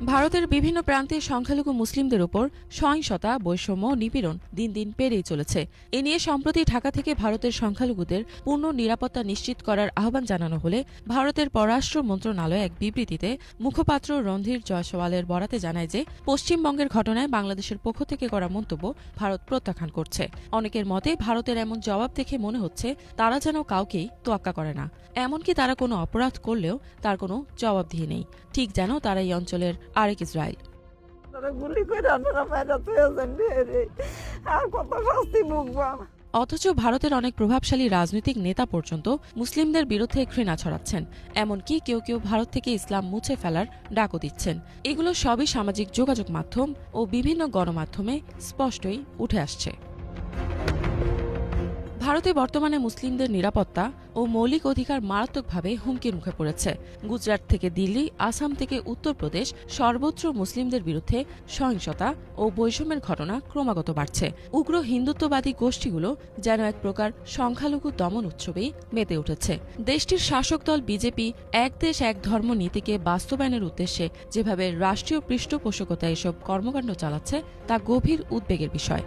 ভারতের বিভিন্ন প্রান্তে সংখ্যালঘু মুসলিমদের উপর সহিংসতা, বৈষম্য, নিপীড়ন দিন দিন বেড়েই চলেছে। এ নিয়ে সম্প্রতি ঢাকা থেকে ভারতের সংখ্যালঘুদের পূর্ণ নিরাপত্তা নিশ্চিত করার আহ্বান জানানো হলে ভারতের পররাষ্ট্র মন্ত্রণালয় এক বিবৃতিতে মুখপাত্র রণধীর জয়সওয়ালের বরাতে জানায় যে পশ্চিমবঙ্গের ঘটনায় বাংলাদেশের পক্ষ থেকে করা মন্তব্য ভারত প্রত্যাখ্যান করছে। অনেকের মতে ভারতের এমন জবাব দেখে মনে হচ্ছে তারা যেন কাউকেই তোয়াক্কা করে না, এমনকি তারা কোনো অপরাধ করলেও তার কোনো জবাবদিহি নেই, ঠিক যেন তারা এই অঞ্চলের আরেক ইসরায়েল। অথচ ভারতের অনেক প্রভাবশালী রাজনৈতিক নেতা পর্যন্ত মুসলিমদের বিরুদ্ধে ঘৃণা ছড়াচ্ছেন, এমনকি কেউ কেউ ভারত থেকে ইসলাম মুছে ফেলার ডাকও দিচ্ছেন। এগুলো সবই সামাজিক যোগাযোগ মাধ্যম ও বিভিন্ন গণমাধ্যমে স্পষ্টই উঠে আসছে। ভারতে বর্তমানে মুসলিমদের নিরাপত্তা ও মৌলিক অধিকার মারাত্মকভাবে হুমকির মুখে পড়েছে। গুজরাট থেকে দিল্লি, আসাম থেকে উত্তরপ্রদেশ সর্বত্র মুসলিমদের বিরুদ্ধে সহিংসতা ও বৈষম্যের ঘটনা ক্রমাগত বাড়ছে। উগ্র হিন্দুত্ববাদী গোষ্ঠীগুলো যেন এক প্রকার সংখ্যালঘু দমন উৎসবেই মেতে উঠেছে। দেশটির শাসক দল বিজেপি এক দেশ এক ধর্ম নীতিকে বাস্তবায়নের উদ্দেশ্যে যেভাবে রাষ্ট্রীয় পৃষ্ঠপোষকতায় এসব কর্মকাণ্ড চালাচ্ছে তা গভীর উদ্বেগের বিষয়।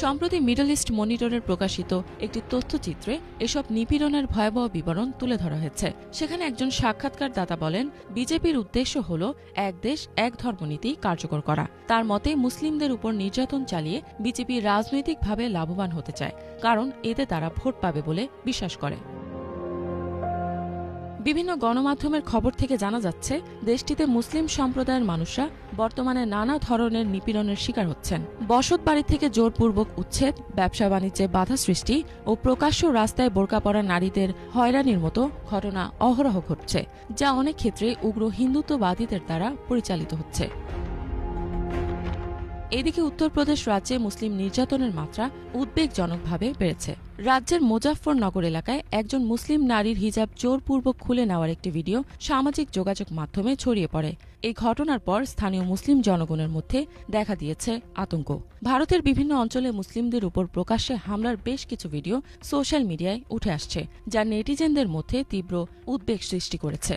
সম্প্রতি মিডল ইস্ট মনিটরের প্রকাশিত একটি তথ্যচিত্রে এসব নিপীড়নের ভয়াবহ বিবরণ তুলে ধরা হয়েছে। সেখানে একজন সাক্ষাৎকারদাতা বলেন, বিজেপির উদ্দেশ্য হল এক দেশ এক ধর্মনীতি কার্যকর করা। তার মতে মুসলিমদের উপর নির্যাতন চালিয়ে বিজেপি রাজনৈতিকভাবে লাভবান হতে চায়, কারণ এতে তারা ভোট পাবে বলে বিশ্বাস করে। বিভিন্ন গণমাধ্যমের খবর থেকে জানা যাচ্ছে দেশটিতে মুসলিম সম্প্রদায়ের মানুষরা বর্তমানে নানা ধরনের নিপীড়নের শিকার হচ্ছেন। বসত বাড়ি থেকে জোরপূর্বক উচ্ছেদ, ব্যবসা বাণিজ্যে বাধা সৃষ্টি ও প্রকাশ্য রাস্তায় বোরকা পরা নারীদের হয়রানির মতো ঘটনা অহরহ ঘটছে, যা অনেক ক্ষেত্রে উগ্র হিন্দুত্ববাদীদের দ্বারা পরিচালিত হচ্ছে। এদিকে উত্তরপ্রদেশ রাজ্যে মুসলিম নির্যাতনের মাত্রা উদ্বেগজনকভাবে বেড়েছে। রাজ্যের মুজাফফরনগর এলাকায় একজন মুসলিম নারীর হিজাব জোরপূর্বক খুলে নেওয়ার একটি ভিডিও সামাজিক যোগাযোগ মাধ্যমে ছড়িয়ে পড়ে। এই ঘটনার পর স্থানীয় মুসলিম জনগণের মধ্যে দেখা দিয়েছে আতঙ্ক। ভারতের বিভিন্ন অঞ্চলে মুসলিমদের উপর প্রকাশ্যে হামলার বেশ কিছু ভিডিও সোশ্যাল মিডিয়ায় উঠে আসছে, যা নেটিজেনদের মধ্যে তীব্র উদ্বেগ সৃষ্টি করেছে।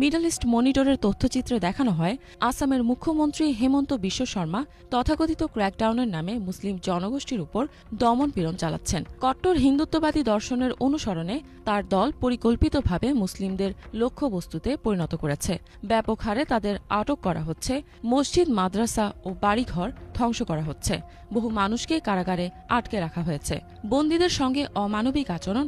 মিডল ইস্ট মনিটরের তথ্যচিত্রে দেখানো হয় আসামের মুখ্যমন্ত্রী হেমন্ত বিশ্ব শর্মা তথাকথিত ক্র্যাকডাউনের নামে মুসলিম জনগোষ্ঠীর উপর দমনপীড়ন চালাচ্ছেন। কট্টর হিন্দুত্ববাদী দর্শনের অনুসরণে তার দল পরিকল্পিতভাবে মুসলিমদের লক্ষ্যবস্তুতে পরিণত করেছে। ব্যাপক হারে তাদের আটক করা হচ্ছে, মসজিদ, মাদ্রাসা ও বাড়িঘর ধ্বংস করা হচ্ছে, বহু মানুষকে কারাগারে আটকে রাখা হয়েছে। বন্দীদের সঙ্গে অমানবিক আচরণ